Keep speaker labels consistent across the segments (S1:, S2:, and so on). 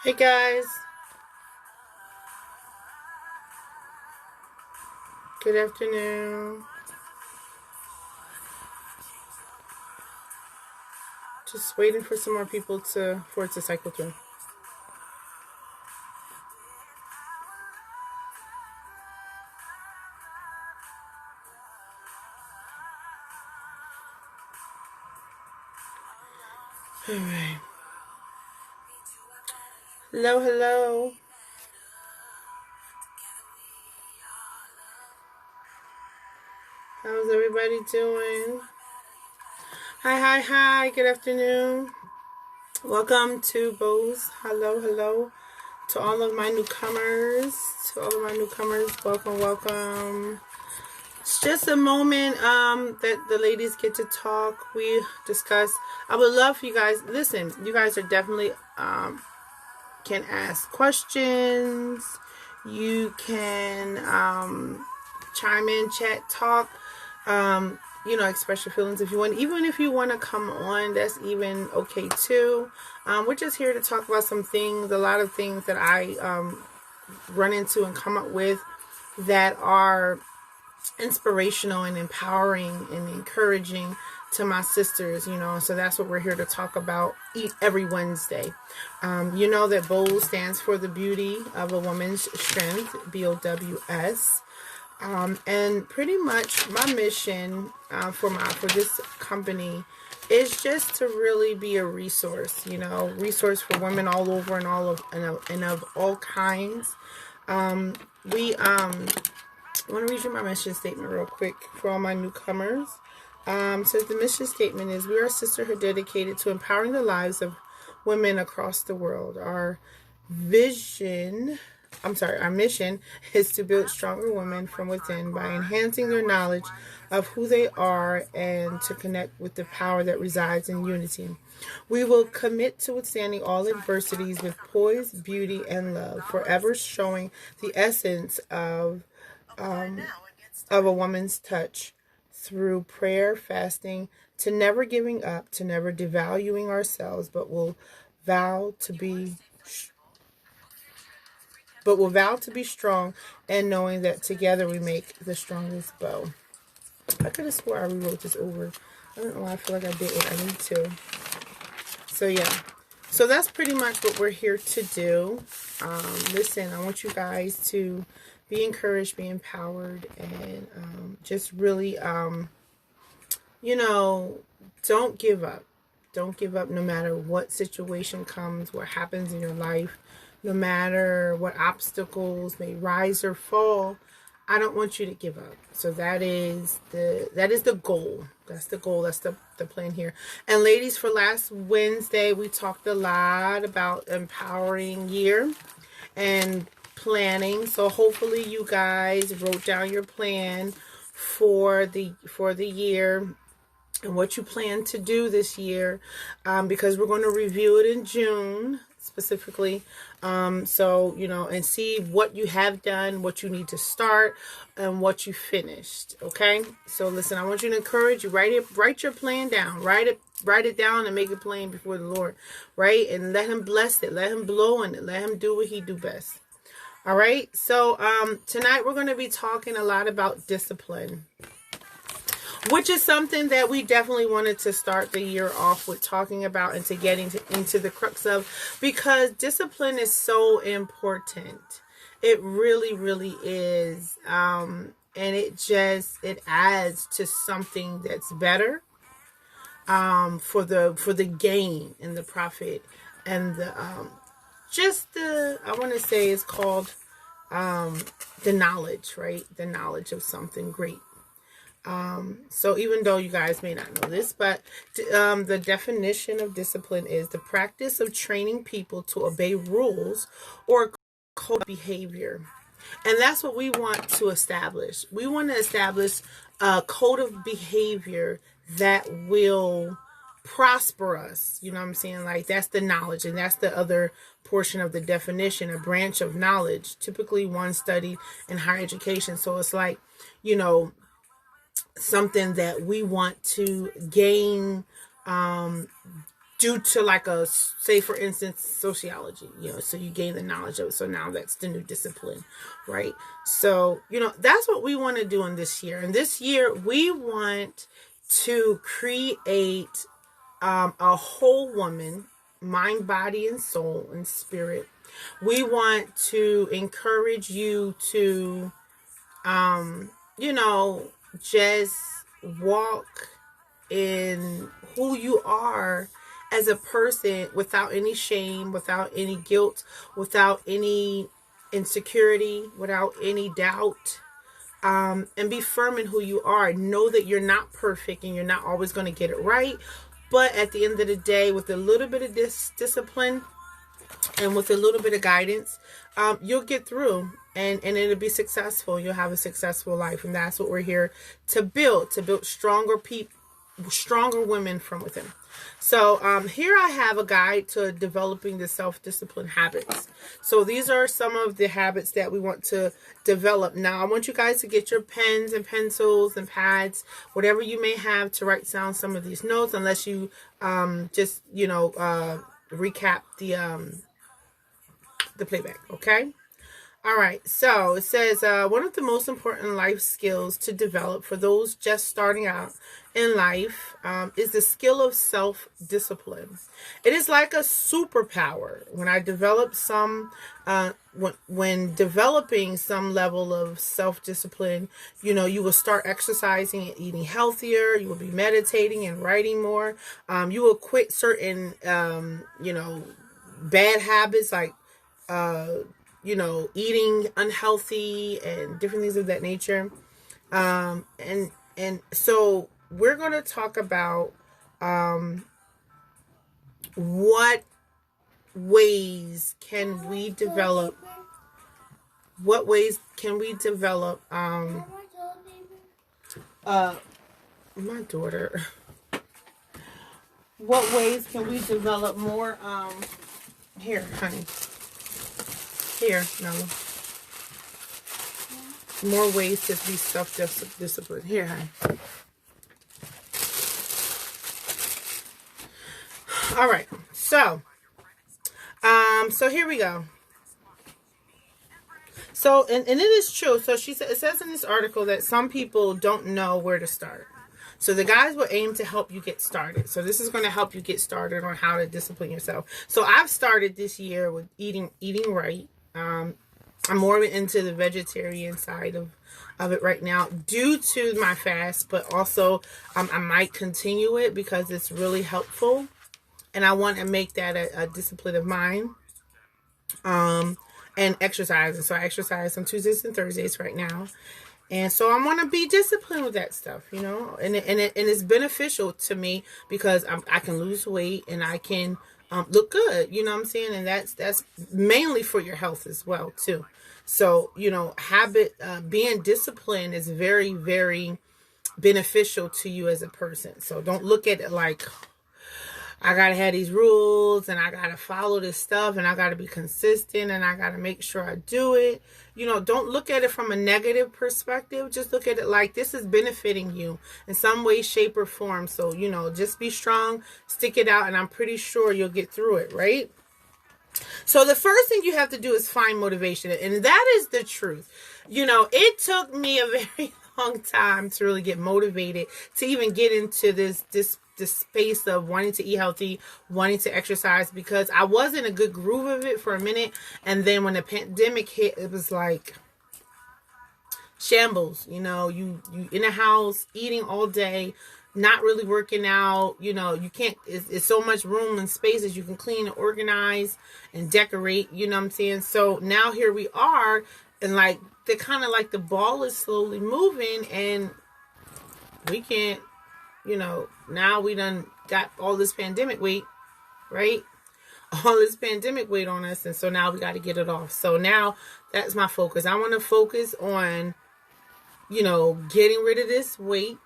S1: Hey guys, good afternoon. Just waiting for some more people for it to cycle through. All right. Hello, hello. How's everybody doing? Hi. Good afternoon. Welcome to B.O.W.S. Hello, hello. To all of my newcomers. Welcome. It's just a moment that the ladies get to talk. We discuss. I would love for you guys. Listen, you guys are definitely can ask questions. You can chime in, chat, talk. Express your feelings if you want. Even if you want to come on, that's even okay too. We're just here to talk about some things, a lot of things that I run into and come up with that are inspirational and empowering and encouraging to my sisters, so that's what we're here to talk about every Wednesday. You know that B.O.W stands for the beauty of a woman's strength, B.O.W.S. And pretty much my mission for this company is just to really be a resource, resource for women all over and of all kinds. I want to read you my mission statement real quick for all my newcomers. So the mission statement is, we are a sisterhood dedicated to empowering the lives of women across the world. Our mission is to build stronger women from within by enhancing their knowledge of who they are and to connect with the power that resides in unity. We will commit to withstanding all adversities with poise, beauty, and love, forever showing the essence of a woman's touch through prayer, fasting, to never giving up, to never devaluing ourselves, but will vow to be strong, and knowing that together we make the strongest bow. I could have swore I rewrote this over. I don't know why I feel like I didn't. I need to. So yeah. So that's pretty much what we're here to do. Listen, I want you guys to be encouraged, be empowered, and just really, don't give up. Don't give up no matter what situation comes, what happens in your life, no matter what obstacles may rise or fall. I don't want you to give up. So that is the goal. That's the goal. That's the plan here. And ladies, for last Wednesday, we talked a lot about empowering year and planning. So hopefully you guys wrote down your plan for the year and what you plan to do this year, because we're going to review it in June specifically. And see what you have done, what you need to start, and what you finished. Okay. So listen, I want you to encourage you, write your plan down, write it down and make it plain before the Lord, right? And let him bless it. Let him blow on it. Let him do what he do best. All right. So, tonight we're going to be talking a lot about discipline, which is something that we definitely wanted to start the year off with talking about and to get into the crux of, because discipline is so important. It really, really is. And it adds to something that's better, for the gain and the profit and I want to say it's called, the knowledge, right? The knowledge of something great. So even though you guys may not know this, but the definition of discipline is the practice of training people to obey rules or code of behavior. And that's what we want to establish. We want to establish a code of behavior that will prosper us. You know what I'm saying? Like, that's the knowledge, and that's the other portion of the definition, a branch of knowledge, typically one studied in higher education. So it's like, something that we want to gain, due to like a, say for instance, sociology, so you gain the knowledge of it. So now that's the new discipline, right? So, that's what we want to do in this year. And this year we want to create a whole woman, mind, body, and soul and spirit. We want to encourage you to, just walk in who you are as a person without any shame, without any guilt, without any insecurity, without any doubt. And be firm in who you are. Know that you're not perfect and you're not always going to get it right. But at the end of the day, with a little bit of discipline and with a little bit of guidance, you'll get through and it'll be successful. You'll have a successful life. And that's what we're here to build stronger people, stronger women from within. So here I have a guide to developing the self-discipline habits. So these are some of the habits that we want to develop. Now I want you guys to get your pens and pencils and pads, whatever you may have, to write down some of these notes, unless you just recap the playback. Okay. All right, so it says one of the most important life skills to develop for those just starting out in life is the skill of self-discipline. It is like a superpower. When I develop when developing some level of self-discipline, you will start exercising and eating healthier. You will be meditating and writing more. You will quit certain, bad habits like, eating unhealthy and different things of that nature. And so we're going to talk about what ways can we develop my daughter, what ways can we develop more here, honey. Here, Nella. More ways to be self-disciplined. Here, honey. All right. So here we go. So, and it is true. So it says in this article that some people don't know where to start. So the guys will aim to help you get started. So this is going to help you get started on how to discipline yourself. So I've started this year with eating right. I'm more into the vegetarian side of it right now due to my fast, but also I might continue it because it's really helpful, and I want to make that a discipline of mine. And exercising. So I exercise on Tuesdays and Thursdays right now, and so I want to be disciplined with that stuff, and it's beneficial to me because I can lose weight and I can look good, what I'm saying? And that's mainly for your health as well, too. So, being disciplined is very, very beneficial to you as a person. So don't look at it like, I got to have these rules and I got to follow this stuff and I got to be consistent and I got to make sure I do it. Don't look at it from a negative perspective. Just look at it like this is benefiting you in some way, shape, or form. So, just be strong, stick it out, and I'm pretty sure you'll get through it, right? So the first thing you have to do is find motivation. And that is the truth. It took me a very long time to really get motivated to even get into this space of wanting to eat healthy, wanting to exercise, because I was in a good groove of it for a minute. And then when the pandemic hit, it was like shambles. You in a house eating all day, not really working out. You can't, it's so much room and spaces you can clean and organize and decorate, what I'm saying? So now here we are, and like the kind of like the ball is slowly moving, and we can't, now we done got all this pandemic weight, right? All this pandemic weight on us. And so now we got to get it off. So now that's my focus. I want to focus on, getting rid of this weight,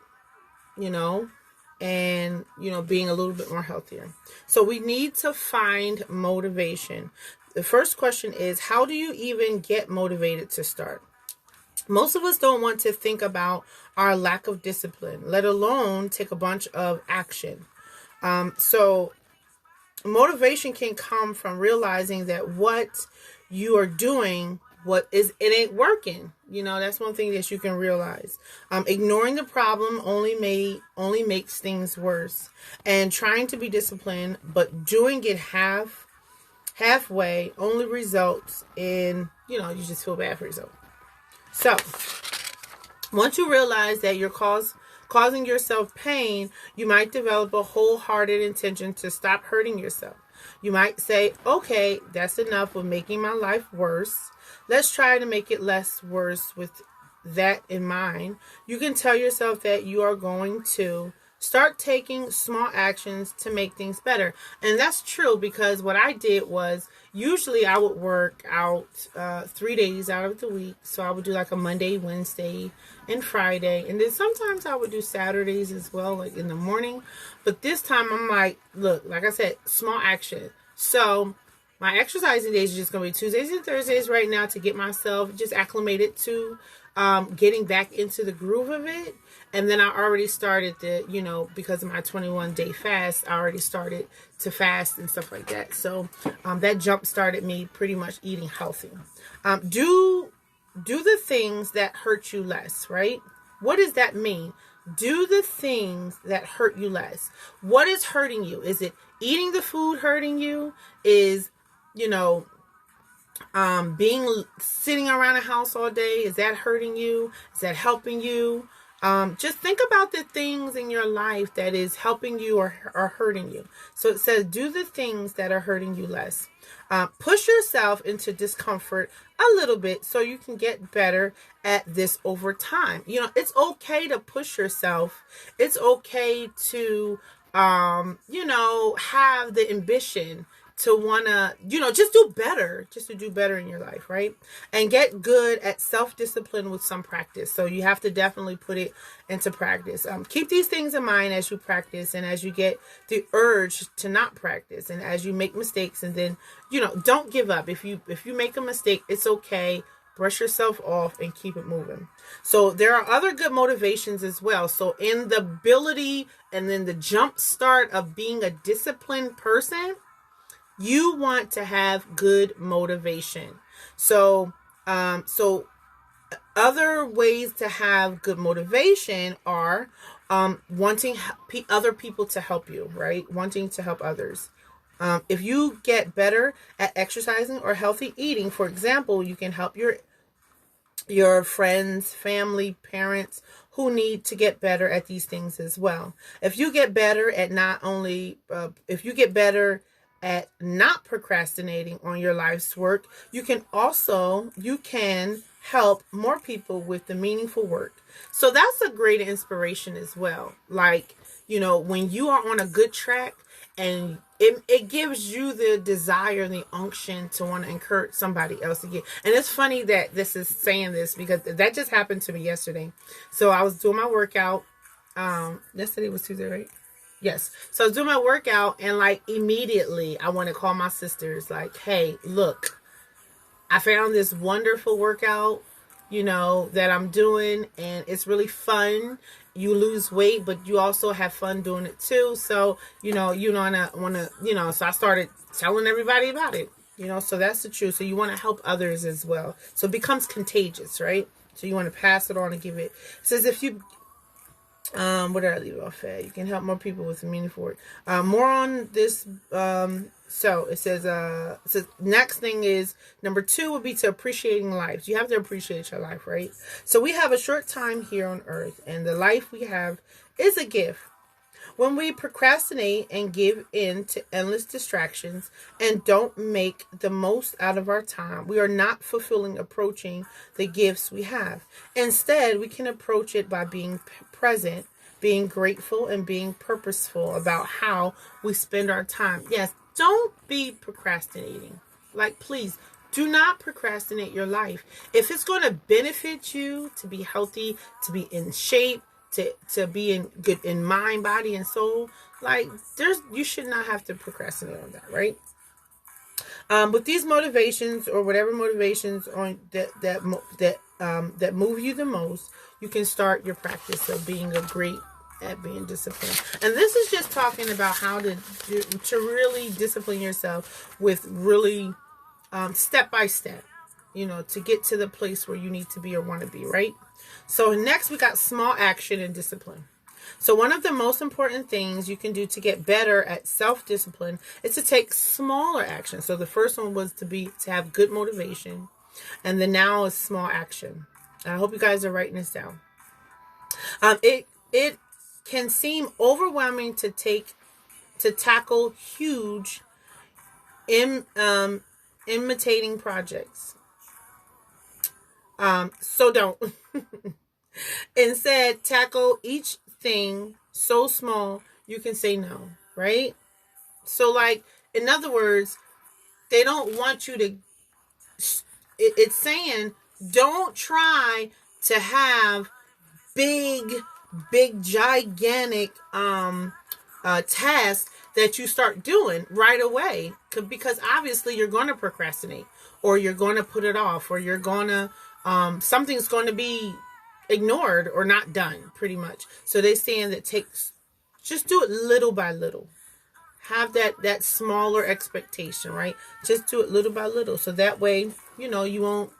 S1: and, being a little bit more healthier. So we need to find motivation. The first question is, how do you even get motivated to start? Most of us don't want to think about our lack of discipline, let alone take a bunch of action. So motivation can come from realizing that what you are doing, it ain't working. That's one thing that you can realize. Ignoring the problem only makes things worse, and trying to be disciplined but doing it halfway only results in you just feel bad for yourself. So once you realize that you're causing yourself pain, you might develop a wholehearted intention to stop hurting yourself. You might say, okay, that's enough of making my life worse. Let's try to make it less worse with that in mind. You can tell yourself that you are going to start taking small actions to make things better. And that's true, because what I did was, usually I would work out 3 days out of the week. So I would do like a Monday, Wednesday, and Friday. And then sometimes I would do Saturdays as well, like in the morning. But this time I'm like, look, like I said, small action. So my exercising days are just going to be Tuesdays and Thursdays right now to get myself just acclimated to getting back into the groove of it. And then I already started because of my 21-day fast, I already started to fast and stuff like that. So that jump started me pretty much eating healthy. Do the things that hurt you less, right? What does that mean? Do the things that hurt you less. What is hurting you? Is it eating the food hurting you? Is, being sitting around a house all day, is that hurting you? Is that helping you? Just think about the things in your life that is helping you or hurting you. So it says, do the things that are hurting you less. Push yourself into discomfort a little bit so you can get better at this over time. It's okay to push yourself. It's okay to, have the ambition to want to, just do better, just to do better in your life, right? And get good at self-discipline with some practice. So you have to definitely put it into practice. Keep these things in mind as you practice and as you get the urge to not practice and as you make mistakes. And then, don't give up. If you make a mistake, it's okay. Brush yourself off and keep it moving. So there are other good motivations as well. So in the ability and then the jump start of being a disciplined person, you want to have good motivation. So other ways to have good motivation are wanting other people to help you, right? Wanting to help others. If you get better at exercising or healthy eating, for example, you can help your friends, family, parents who need to get better at these things as well. If you get better at at not procrastinating on your life's work, you can help more people with the meaningful work. So that's a great inspiration as well. Like, when you are on a good track and it gives you the desire and the unction to want to encourage somebody else to get. And it's funny that this is saying this because that just happened to me yesterday. So I was doing my workout. Yesterday was Tuesday, right? Yes. So I was doing my workout and like immediately I want to call my sisters like, hey, look, I found this wonderful workout, that I'm doing and it's really fun. You lose weight, but you also have fun doing it too. So, so I started telling everybody about it, so that's the truth. So you want to help others as well. So it becomes contagious, right? So you want to pass it on and give it. It says if you what did I leave off at? You can help more people with meaningful work. More on this. So it says next thing is number 2 would be to appreciating life. You have to appreciate your life, right? So we have a short time here on earth and the life we have is a gift. When we procrastinate and give in to endless distractions and don't make the most out of our time, we are not approaching the gifts we have. Instead, we can approach it by being present, being grateful, and being purposeful about how we spend our time. Yes, don't be procrastinating. Like, please, do not procrastinate your life. If it's going to benefit you to be healthy, to be in shape, to be in good in mind, body, and soul, like you should not have to procrastinate on that, right? With these motivations or whatever motivations on that move you the most, you can start your practice of being a great at being disciplined. And this is just talking about how to really discipline yourself with really step by step, to get to the place where you need to be or want to be, right? So next we got small action and discipline. So one of the most important things you can do to get better at self-discipline is to take smaller action. So the first one was to have good motivation, and then now is small action. And I hope you guys are writing this down. It can seem overwhelming to tackle huge imitating projects. So don't. Instead, tackle each thing so small you can say no, right? So, like, in other words, they don't want you to, it's saying don't try to have big, gigantic tasks that you start doing right away, because obviously you're going to procrastinate, or you're going to put it off, or you're going to, something's going to be ignored or not done, pretty much. So they're saying that just do it little by little. Have that smaller expectation, right? Just do it little by little. So that way, you won't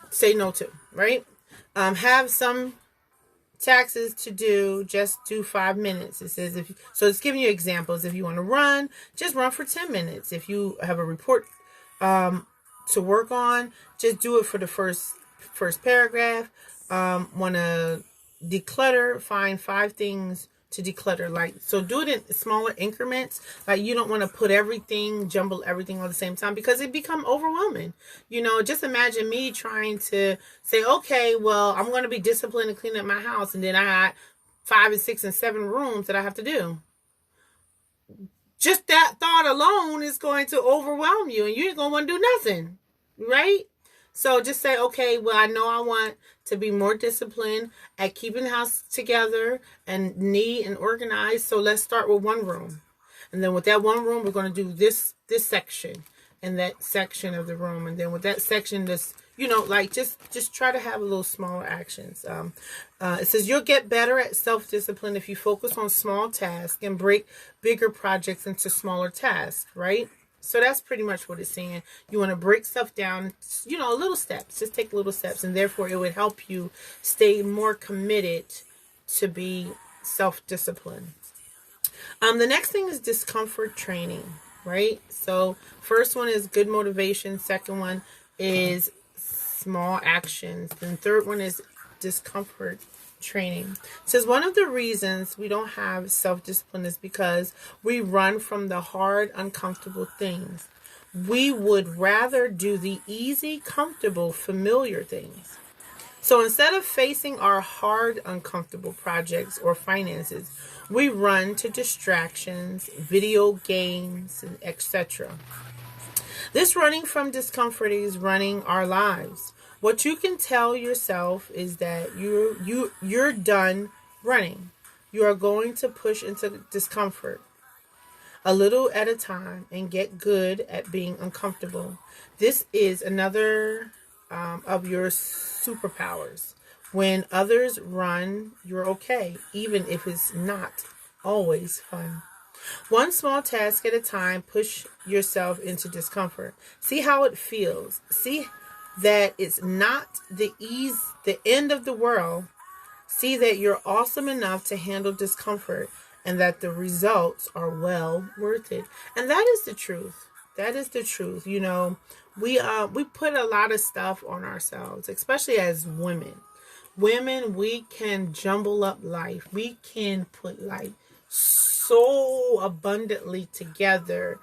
S1: say no to, right? Have some taxes to do, just do 5 minutes. It says so it's giving you examples. If you want to run, just run for 10 minutes. If you have a report to work on, just do it for the first paragraph. Want to declutter, find 5 things to declutter. So do it in smaller increments. Like, you don't want to jumble everything all the same time, because it become overwhelming. Just imagine me trying to say, okay, well, I'm going to be disciplined and clean up my house, and then I got 5 and 6 and 7 rooms that I have to do. Just that thought alone is going to overwhelm you, and you ain't going to want to do nothing, right? So just say, okay, well, I know I want to be more disciplined at keeping the house together and neat and organized. So let's start with 1 room. And then with that 1 room, we're going to do this section and that section of the room. And then with that section, just try to have a little smaller actions. It says you'll get better at self-discipline if you focus on small tasks and break bigger projects into smaller tasks, right? So that's pretty much what it's saying. You want to break stuff down, little steps. Just take little steps, and therefore it would help you stay more committed to be self-disciplined. The next thing is discomfort training, right? So first one is good motivation. Second one is small actions. And third one is discomfort training. It says one of the reasons we don't have self-discipline is because we run from the hard, uncomfortable things. We would rather do the easy, comfortable, familiar things. So instead of facing our hard, uncomfortable projects or finances, we run to distractions, video games, etc. This running from discomfort is running our lives. What you can tell yourself is that you're done running. You are going to push into discomfort a little at a time and get good at being uncomfortable. This is another of your superpowers. When others run, you're okay, even if it's not always fun. 1 small task at a time, push yourself into discomfort. See how it feels. See that it's not the end of the world. See that you're awesome enough to handle discomfort, and that the results are well worth it. And that is the truth. That is the truth. We put a lot of stuff on ourselves, especially as women. Women, we can jumble up life. We can put life so abundantly together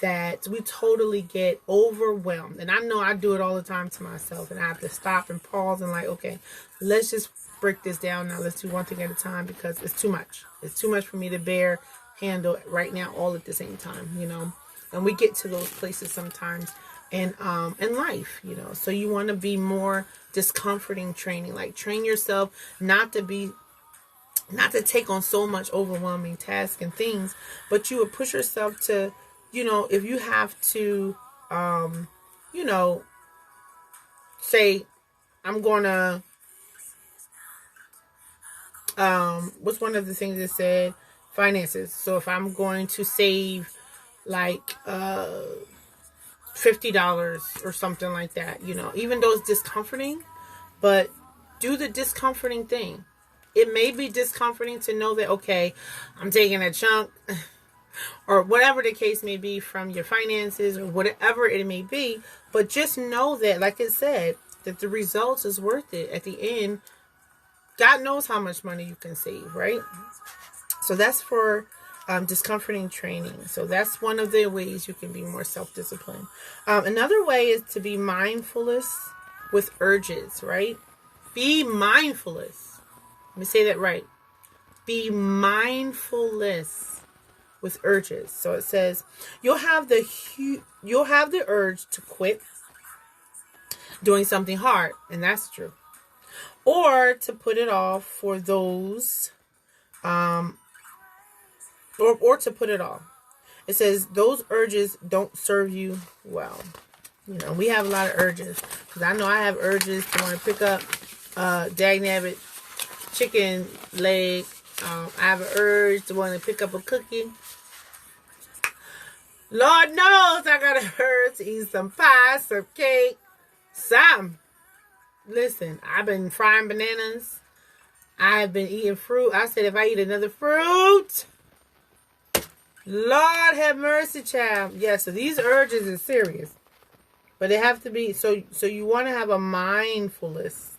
S1: that we totally get overwhelmed. And I know I do it all the time to myself, and I have to stop and pause and okay, let's just break this down now. Let's do one thing at a time, because it's too much. It's too much for me to handle right now all at the same time, And we get to those places sometimes in life, So you want to be more discomforting training, train yourself not to take on so much overwhelming tasks and things, but you would push yourself to, if you have to, say, I'm going to what's one of the things it said? Finances. So if I'm going to save like $50 or something like that, you know, even though it's discomforting, but do the discomforting thing. It may be discomforting to know that, okay, I'm taking a chunk or whatever the case may be from your finances or whatever it may be, but just know that, like it said, that the results is worth it. At the end, God knows how much money you can save, right? So that's for discomforting training. So that's one of the ways you can be more self-disciplined. Another way is to be mindfulness with urges, right? Be mindfulness. Let me say that right. Be mindfulness with urges. So it says you'll have the urge to quit doing something hard, and that's true, or to put it off for those, or to put it off. It says those urges don't serve you well. You know, we have a lot of urges, because I know I have urges to want to pick up dagnabbit chicken leg. I have an urge to want to pick up a cookie. Lord knows I got a urge to eat some pie, some cake, some. Listen, I've been frying bananas. I've been eating fruit. I said if I eat another fruit, Lord have mercy, child. Yeah, so these urges are serious. But they have to be, so you want to have a mindfulness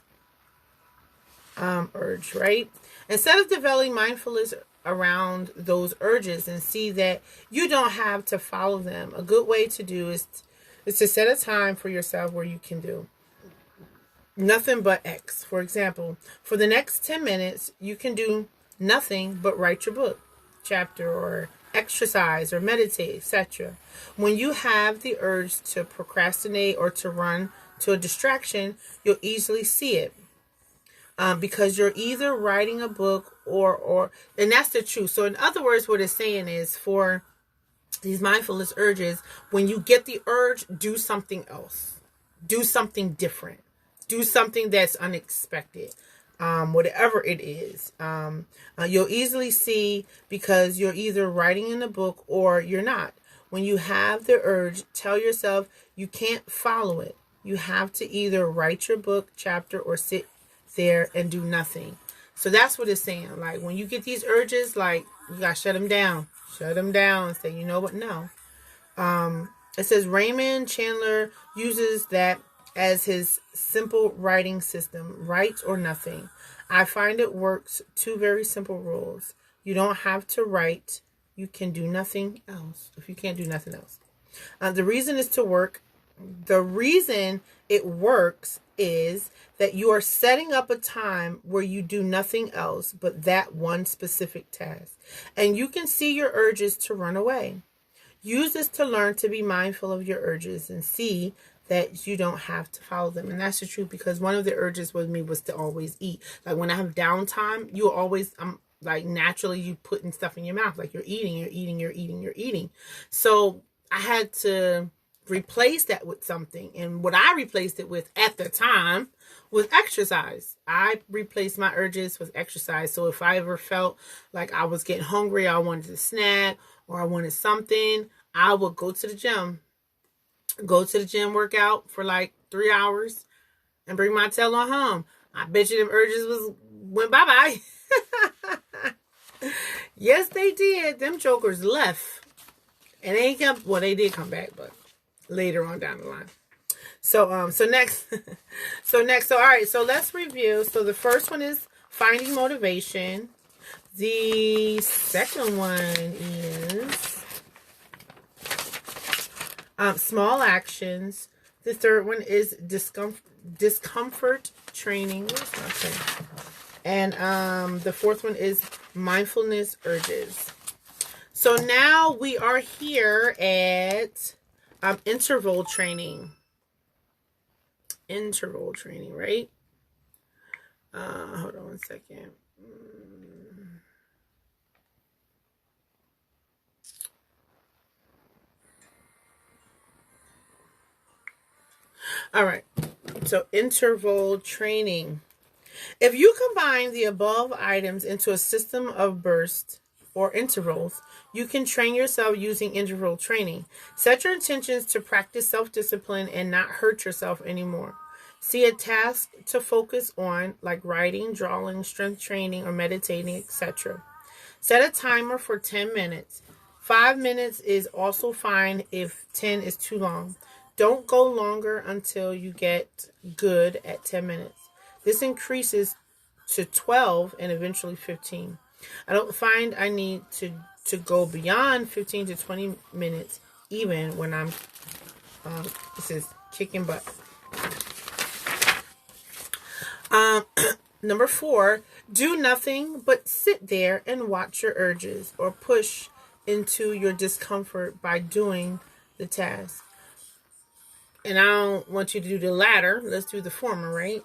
S1: urge, right? Instead of developing mindfulness around those urges and see that you don't have to follow them, a good way to do is to set a time for yourself where you can do nothing but X. For example, for the next 10 minutes, you can do nothing but write your book, chapter, or exercise, or meditate, etc. When you have the urge to procrastinate or to run to a distraction, you'll easily see it. Because you're either writing a book or and that's the truth. So in other words, what it's saying is, for these mindfulness urges, when you get the urge, do something else. Do something different. Do something that's unexpected. Whatever it is. You'll easily see, because you're either writing in a book or you're not. When you have the urge, tell yourself you can't follow it. You have to either write your book, chapter, or sit there and do nothing. So that's what it's saying. Like, when you get these urges, like, you gotta shut them down. Shut them down and say, you know what? No. It says Raymond Chandler uses that as his simple writing system: write or nothing. I find it works. Two very simple rules. You don't have to write. You can do nothing else. If you can't do nothing else. The reason it works is that you are setting up a time where you do nothing else but that one specific task. And you can see your urges to run away. Use this to learn to be mindful of your urges and see that you don't have to follow them. And that's the truth, because one of the urges with me was to always eat. Like, when I have downtime, you always, like, naturally you putting stuff in your mouth. Like, you're eating. So I had to replace that with something. And what I replaced it with at the time was exercise. I replaced my urges with exercise. So if I ever felt like I was getting hungry, I wanted a snack, or I wanted something, I would go to the gym. Work out for like 3 hours, and bring my tail on home. I bet you them urges went bye-bye. Yes, they did. Them jokers left. And they they did come back, but later on down the line. So next, all right, so let's review. So the first one is finding motivation. The second one is small actions. The third one is discomfort training. And the fourth one is mindfulness urges. So now we are here at interval training. Interval training, right? Hold on one second. All right. So interval training. If you combine the above items into a system of bursts or intervals, you can train yourself using interval training. Set your intentions to practice self-discipline and not hurt yourself anymore. See a task to focus on, like writing, drawing, strength training, or meditating, etc. Set a timer for 10 minutes. 5 minutes is also fine if 10 is too long. Don't go longer until you get good at 10 minutes. This increases to 12 and eventually 15. I don't find I need to go beyond 15 to 20 minutes even when I'm, this is kicking butt. Number 4, do nothing but sit there and watch your urges or push into your discomfort by doing the task. And I don't want you to do the latter. Let's do the former, right?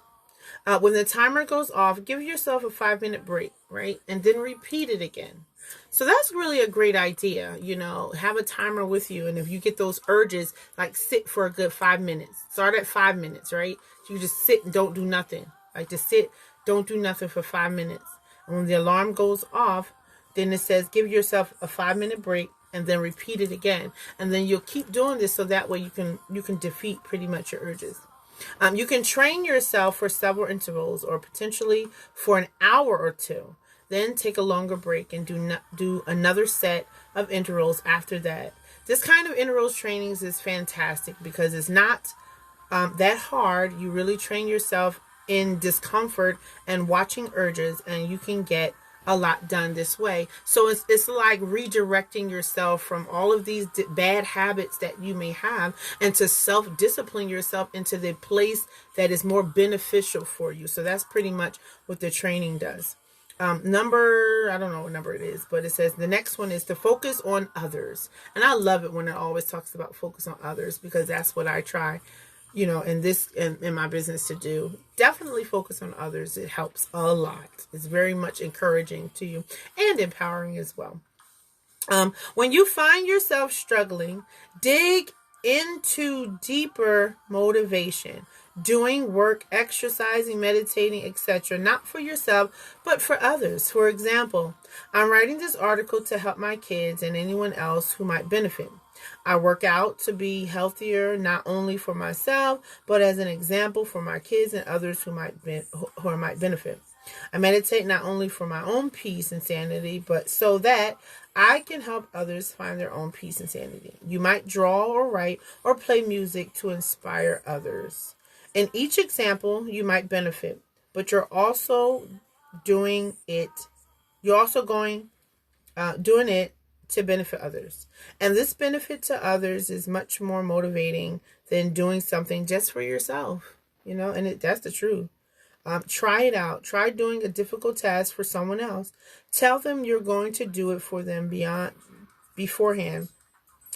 S1: When the timer goes off, give yourself a 5-minute break, right? And then repeat it again. So that's really a great idea. Have a timer with you. And if you get those urges, like sit for a good 5 minutes. Start at 5 minutes, right? So you just sit and don't do nothing. Like just sit, don't do nothing for 5 minutes. And when the alarm goes off, then it says give yourself a 5-minute break and then repeat it again. And then you'll keep doing this so that way you can defeat pretty much your urges. You can train yourself for several intervals or potentially for an hour or two. Then take a longer break and do another set of intervals after that. This kind of intervals trainings is fantastic because it's not that hard. You really train yourself in discomfort and watching urges, and you can get a lot done this way. So it's like redirecting yourself from all of these bad habits that you may have and to self-discipline yourself into the place that is more beneficial for you. So that's pretty much what the training does. I don't know what number it is, but it says the next one is to focus on others. And I love it when it always talks about focus on others because that's what I try in my business to do. Definitely focus on others. It helps a lot. It's very much encouraging to you and empowering as well. When you find yourself struggling, dig into deeper motivation. Doing work, exercising, meditating, etc. Not for yourself, but for others. For example, I'm writing this article to help my kids and anyone else who might benefit. I work out to be healthier, not only for myself, but as an example for my kids and others who might benefit. I meditate not only for my own peace and sanity, but so that I can help others find their own peace and sanity. You might draw or write or play music to inspire others. In each example, you might benefit, but you're also doing it. You're also doing it to benefit others. And this benefit to others is much more motivating than doing something just for yourself, and that's the truth. Try it out. Try doing a difficult task for someone else. Tell them you're going to do it for them beforehand.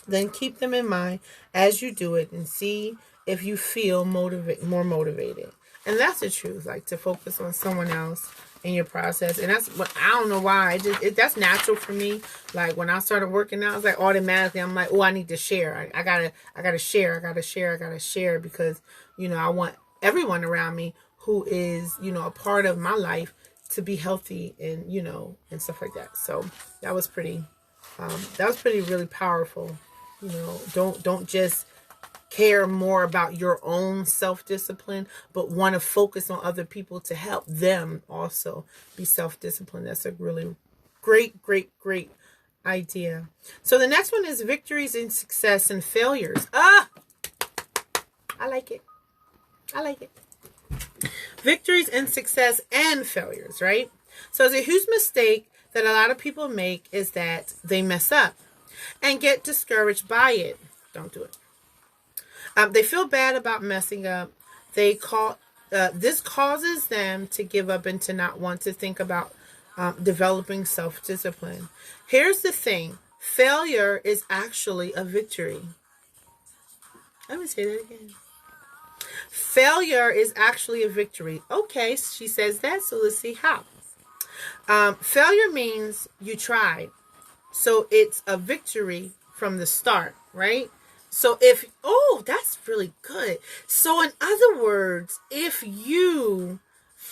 S1: Then keep them in mind as you do it and see if you feel more motivated. And that's the truth, like to focus on someone else in your process. And that's what, I don't know why, that's natural for me. Like when I started working out, it's like automatically I'm like, oh, I need to share. I gotta share because, I want everyone around me who is, a part of my life to be healthy and, and stuff like that. So that was pretty really powerful. Don't just care more about your own self-discipline, but want to focus on other people to help them also be self-disciplined. That's a really great idea. So the next one is victories in success and failures. I like it. Victories in success and failures, right? So it's a huge mistake that a lot of people make is that they mess up and get discouraged by it. Don't do it. They feel bad about messing up. This causes them to give up and to not want to think about developing self-discipline. Here's the thing. Failure is actually a victory. Let me say that again. Failure is actually a victory. Okay, she says that, so let's see how. Failure means you tried. So it's a victory from the start, right? So that's really good. So in other words, if you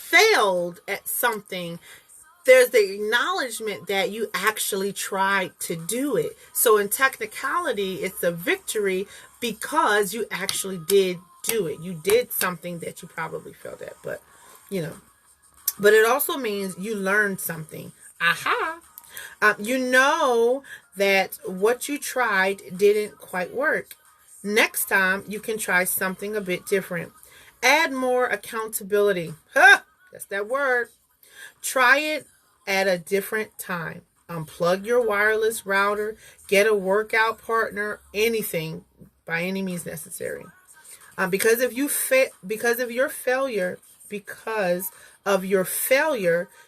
S1: failed at something, there's the acknowledgement that you actually tried to do it. So in technicality, it's a victory because you actually did do it. You did something that you probably failed at, but but it also means you learned something. Aha. You know that what you tried didn't quite work. Next time, you can try something a bit different. Add more accountability. That's that word. Try it at a different time. Unplug your wireless router. Get a workout partner. Anything by any means necessary. Because of your failure,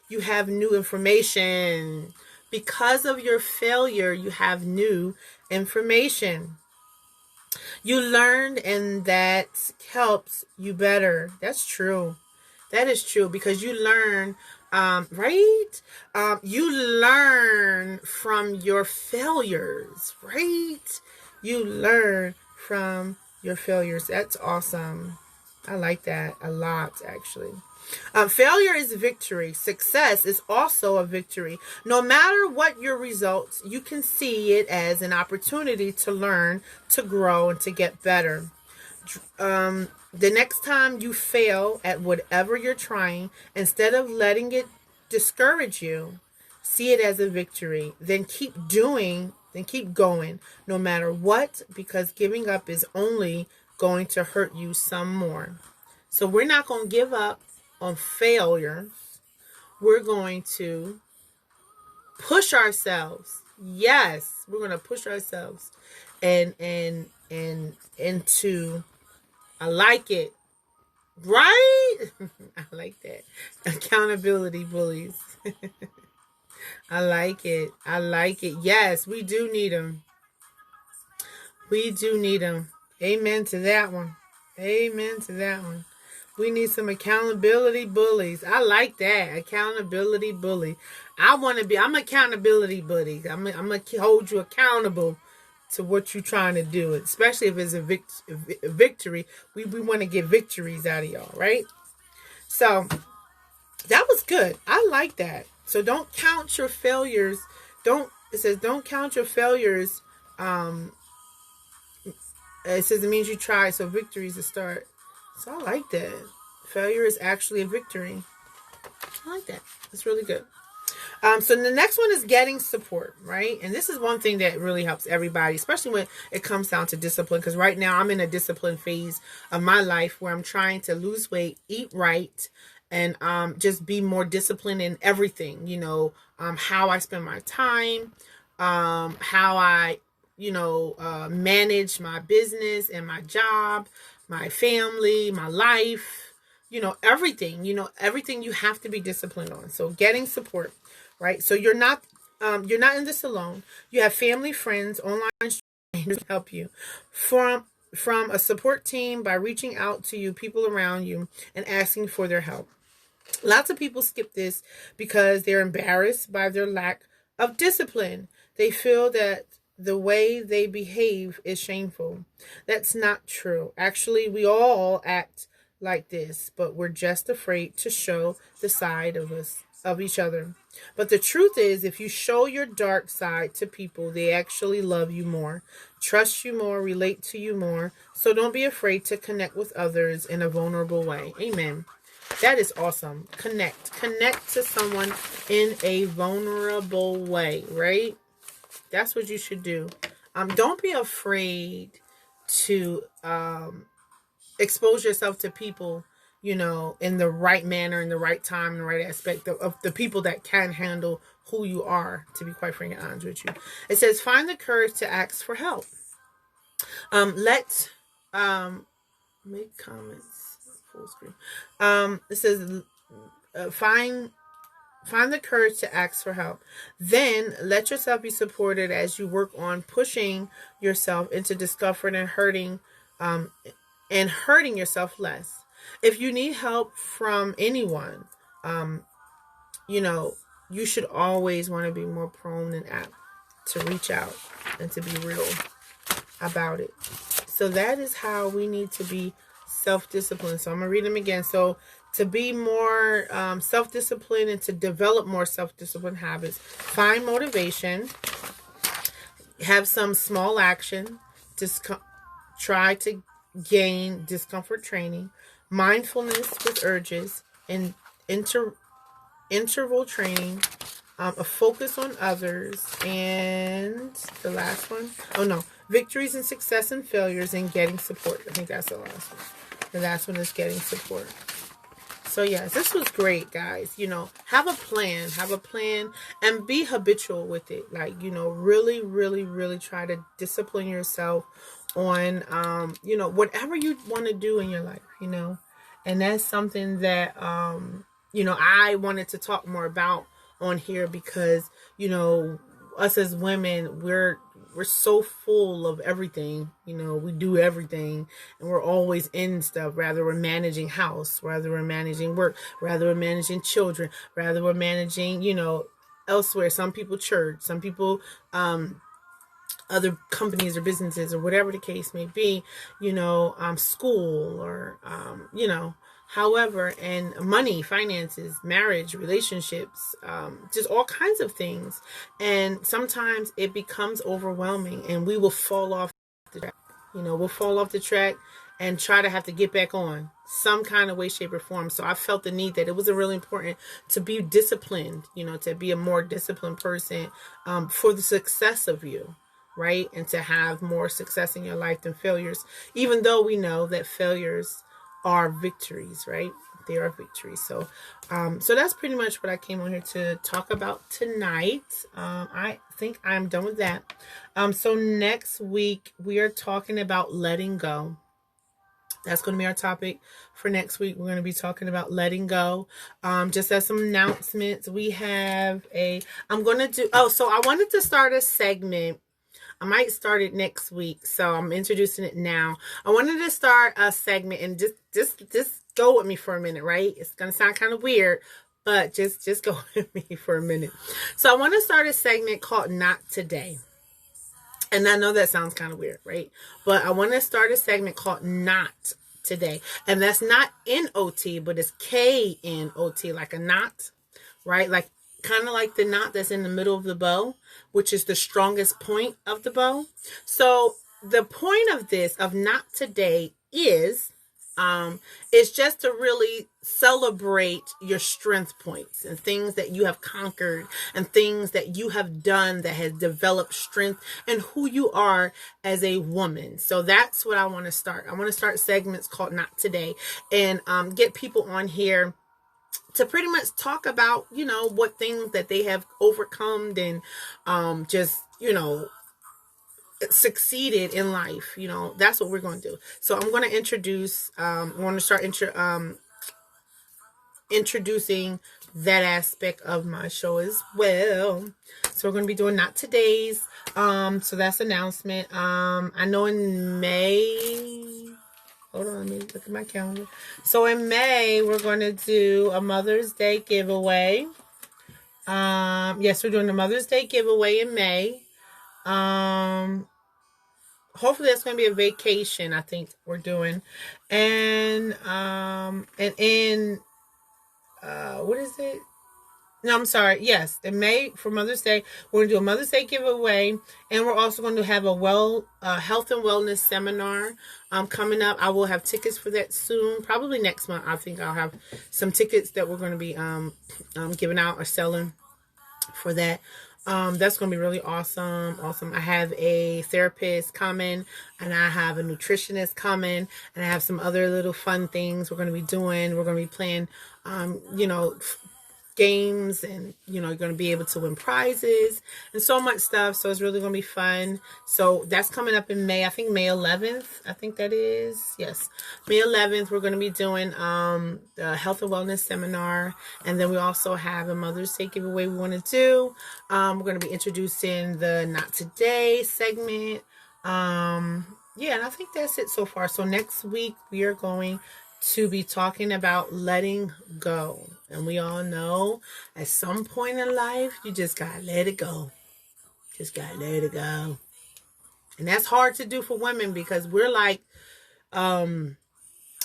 S1: you have new information. Because of your failure, you have new information. You learned, and that helps you better. That's true. That is true, because you learn, right? You learn from your failures, right? You learn from your failures. That's awesome. I like that a lot, actually. Failure is victory. Success is also a victory. No matter what your results, you can see it as an opportunity to learn, to grow, and to get better. The next time you fail at whatever you're trying, instead of letting it discourage you, see it as a victory. Then keep going, no matter what, because giving up is only going to hurt you some more. So we're not going to give up on failure. We're going to push ourselves. Yes, we're going to push ourselves and into, I like it. Right? I like that. Accountability bullies. I like it. I like it. Yes, we do need them. We do need them. Amen to that one. Amen to that one. We need some accountability bullies. I like that. Accountability bully. I'm accountability buddy. I'm going to hold you accountable to what you're trying to do, especially if it's a victory. We want to get victories out of y'all, right? So that was good. I like that. So don't count your failures. It says don't count your failures. It says it means you tried, so victory is the start. So I like that. Failure is actually a victory. I like that. That's really good. So the next one is getting support, right? And this is one thing that really helps everybody, especially when it comes down to discipline. Because right now I'm in a discipline phase of my life where I'm trying to lose weight, eat right, and just be more disciplined in everything. How I spend my time, how I, manage my business and my job, my family, my life, everything. Everything you have to be disciplined on. So getting support. Right, so you're not in this alone. You have family, friends, online strangers to help you. From a support team by reaching out to you, people around you, and asking for their help. Lots of people skip this because they're embarrassed by their lack of discipline. They feel that the way they behave is shameful. That's not true. Actually, we all act like this, but we're just afraid to show the side of each other. But the truth is, if you show your dark side to people, they actually love you more, trust you more, relate to you more. So don't be afraid to connect with others in a vulnerable way. Amen. That is awesome. Connect to someone in a vulnerable way, right? That's what you should do. Don't be afraid to expose yourself to people, in the right manner, in the right time, in the right aspect of the people that can handle who you are, to be quite frank and honest with you. It says, find the courage to ask for help. Make comments full screen. It says, find the courage to ask for help. Then let yourself be supported as you work on pushing yourself into discomfort and hurting yourself less. If you need help from anyone, you should always want to be more prone and apt to reach out and to be real about it. So that is how we need to be self-discipline. So I'm going to read them again. So to be more self-disciplined and to develop more self-discipline habits, find motivation, have some small action, try to gain discomfort training, mindfulness with urges, and interval training, a focus on others, and the last one, oh no, victories and success and failures, and getting support. I think that's the last one. The last one is getting support. So yes, this was great, guys. Have a plan, and be habitual with it. Like, really, really, really try to discipline yourself on, whatever you want to do in your life, and that's something that, I wanted to talk more about on here because, us as women, we're so full of everything. We do everything, and we're always in stuff. Rather we're managing house, rather we're managing work, rather we're managing children, rather we're managing, elsewhere. Some people church, some people other companies or businesses or whatever the case may be, school or, however, and money, finances, marriage, relationships, just all kinds of things. And sometimes it becomes overwhelming and we will fall off the track. We'll fall off the track and try to have to get back on some kind of way, shape, or form. So I felt the need that it was really important to be disciplined, to be a more disciplined person for the success of you. Right? And to have more success in your life than failures, even though we know that failures are victories, right? They are victories. So that's pretty much what I came on here to talk about tonight. I think I'm done with that. So next week we are talking about letting go. That's going to be our topic for next week. We're going to be talking about letting go. Just as some announcements, we have so I wanted to start a segment. I might start it next week, so I'm introducing it now. I wanted to start a segment, and just go with me for a minute, right? It's gonna sound kind of weird, but just go with me for a minute. So I want to start a segment called Not Today. And I know that sounds kind of weird, right? But I want to start a segment called Not Today. And that's not N-O-T, but it's K-N-O-T, like a knot, right? Like kind of like the knot that's in the middle of the bow, which is the strongest point of the bow. So the point of this, of Not Today, is just to really celebrate your strength points and things that you have conquered and things that you have done that has developed strength and who you are as a woman. So that's what I want to start. I want to start segments called Not Today, and get people on here to pretty much talk about, what things that they have overcome and just, succeeded in life. That's what we're going to do. So I'm going to introduce, I want to start introducing that aspect of my show as well. So we're going to be doing Not Today's. So that's announcement. I know in May, hold on, let me look at my calendar. So in May, we're going to do a Mother's Day giveaway. Yes, we're doing a Mother's Day giveaway in May. Hopefully that's going to be a vacation, I think we're doing. And in, what is it? No, I'm sorry. Yes, in May for Mother's Day, we're going to do a Mother's Day giveaway, and we're also going to have a health and wellness seminar coming up. I will have tickets for that soon, probably next month. I think I'll have some tickets that we're going to be giving out or selling for that. That's going to be really awesome. I have a therapist coming, and I have a nutritionist coming, and I have some other little fun things we're going to be doing. We're going to be playing, games, and you're going to be able to win prizes and so much stuff. So it's really going to be fun. So that's coming up in May. I think May 11th. I think that is. Yes. May 11th, we're going to be doing the health and wellness seminar. And then we also have a Mother's Day giveaway we want to do. We're going to be introducing the Not Today segment. Yeah, and I think that's it so far. So next week we are going to be talking about letting go. And we all know at some point in life, you just gotta let it go. Just gotta let it go. And that's hard to do for women because we're like,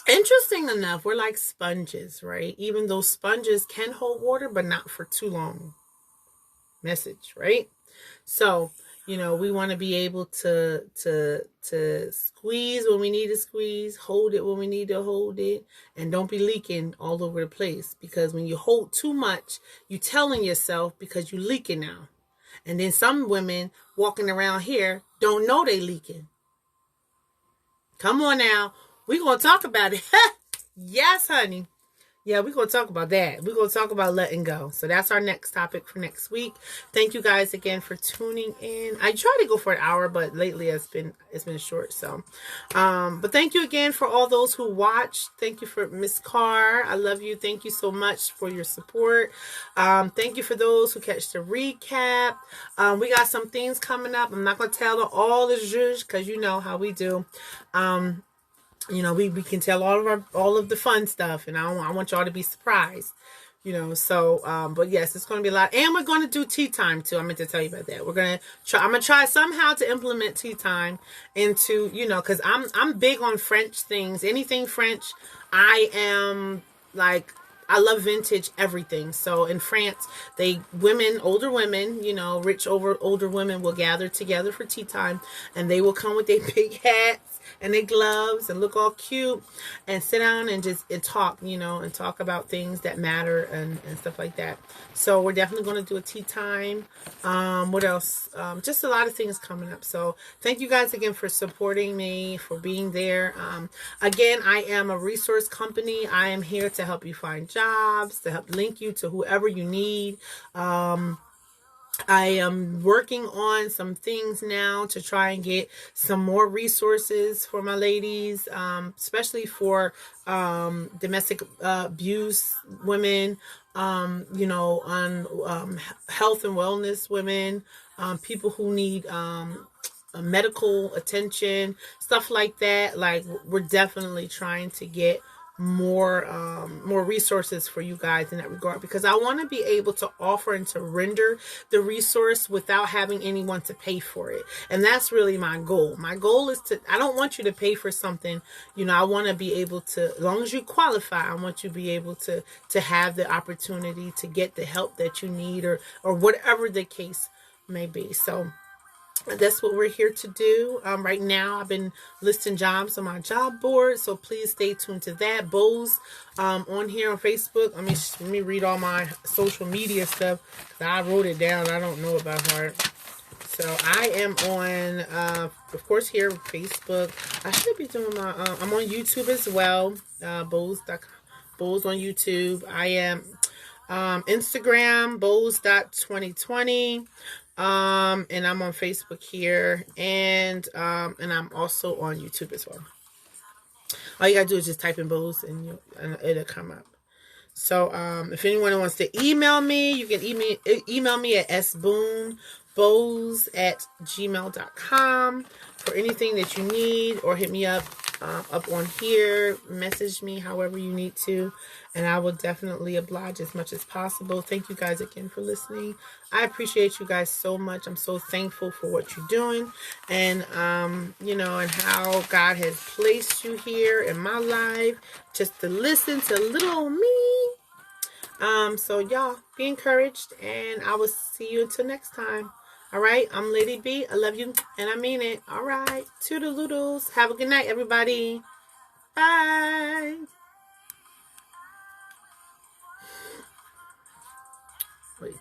S1: Interesting enough, we're like sponges, right? Even though sponges can hold water, but not for too long. Message, right? So, we want to be able to squeeze when we need to squeeze, hold it when we need to hold it, and don't be leaking all over the place. Because when you hold too much, you telling yourself because you leaking now. And then some women walking around here don't know they leaking. Come on now. We're going to talk about it. Yes, honey. Yeah, we're going to talk about that. We're going to talk about letting go. So that's our next topic for next week. Thank you guys again for tuning in. I try to go for an hour, but lately it's been short. So, but thank you again for all those who watched. Thank you for Miss Carr. I love you. Thank you so much for your support. Thank you for those who catch the recap. We got some things coming up. I'm not going to tell all the zhuzh because you know how we do. We can tell all of the fun stuff, and I want y'all to be surprised. So but yes, it's going to be a lot, and we're going to do tea time too. I meant to tell you about that. I'm going to try somehow to implement tea time into, because I'm big on French things. Anything French, I am like, I love vintage everything. So in France, older women, rich older women will gather together for tea time, and they will come with their big hats and their gloves and look all cute and sit down and talk, and talk about things that matter and stuff like that. So we're definitely going to do a tea time. What else? Just a lot of things coming up. So thank you guys again for supporting me, for being there. Again, I am a resource company. I am here to help you find jobs, to help link you to whoever you need. I am working on some things now to try and get some more resources for my ladies, especially for domestic abuse women, on health and wellness women, people who need medical attention, stuff like that. Like, we're definitely trying to get more resources for you guys in that regard, because I want to be able to offer and to render the resource without having anyone to pay for it. And that's really my goal. My goal is I don't want you to pay for something. I want to be able to, as long as you qualify, I want you to be able to have the opportunity to get the help that you need, or whatever the case may be. So that's what we're here to do. Right now, I've been listing jobs on my job board, so please stay tuned to that. B.O.W.S on here on Facebook. Let me read all my social media stuff, because I wrote it down. I don't know about heart. So I am on, of course, here on Facebook. I should be doing my. I'm on YouTube as well. B.O.W.S on YouTube. I am Instagram B.O.W.S.2020. And I'm on Facebook here, and I'm also on YouTube as well. All you gotta do is just type in B.O.W.S and it'll come up. So, if anyone wants to email me, you can email me at sboonebowes@gmail.com for anything that you need, or hit me up on here, message me however you need to, and I will definitely oblige as much as possible. Thank you guys again for listening. I appreciate you guys so much. I'm so thankful for what you're doing, and and how God has placed you here in my life just to listen to little old me. So y'all be encouraged, and I will see you until next time. All right, I'm Lady B. I love you, and I mean it. All right, toodle-oodles. Have a good night, everybody. Bye. Wait,